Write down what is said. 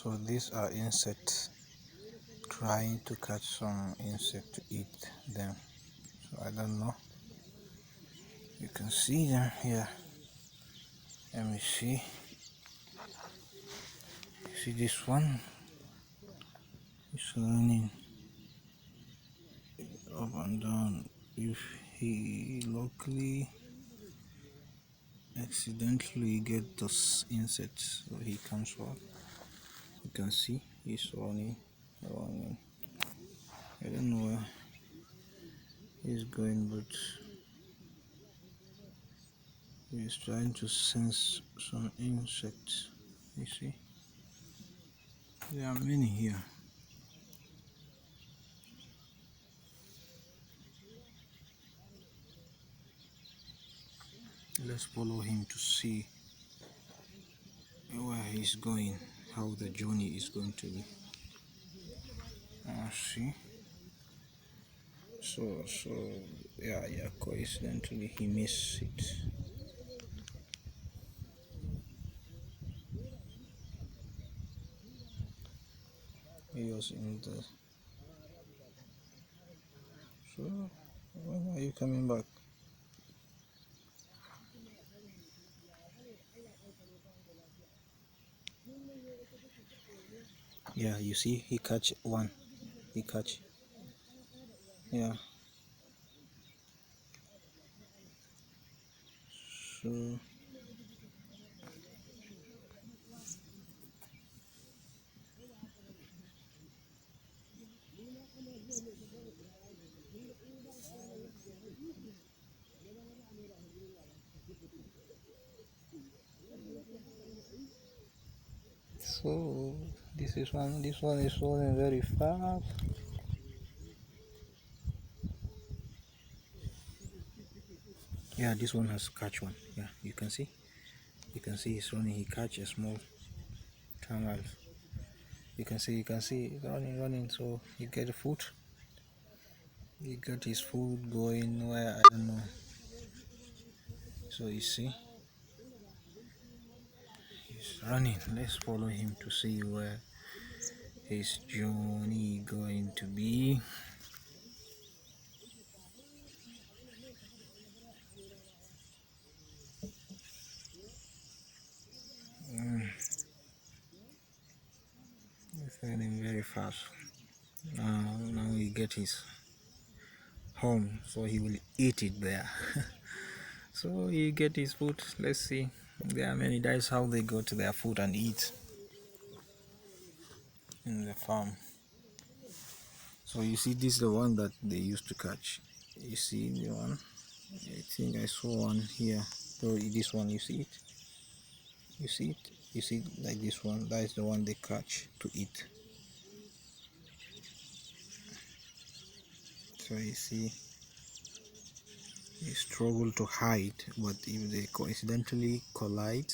So these are insects trying to catch some insect to eat them. So I don't know. You can see them here. Let me see. See this one? It's running up and down. If he luckily accidentally get those insects, so he comes out. You can see he's running. I don't know where he's going, but he's trying to sense some insects. You see, there are many here. Let's follow him to see where he's going, how the journey is going to be. See. So yeah, coincidentally he missed it. He was in the. So when are you coming back? Yeah, you see, he catch one. He catch. Yeah. So this is one. This one is rolling very fast. Yeah, this one has catch one. Yeah, you can see. You can see he's running. He catch a small camel. You can see he's running. So he get the food. He got his food going where I don't know. So you see, he's running. Let's follow him to see where his journey going to be. He's running very fast. Now he get his home, so he will eat it there. So he get his food. Let's see. There are many. That is how they go to their food and eat in the farm. So you see, this is the one that they used to catch. You see the one? I think I saw one here. So this one, you see it? You see it? You see like this one? That is the one they catch to eat. So you see, they struggle to hide, but if they coincidentally collide,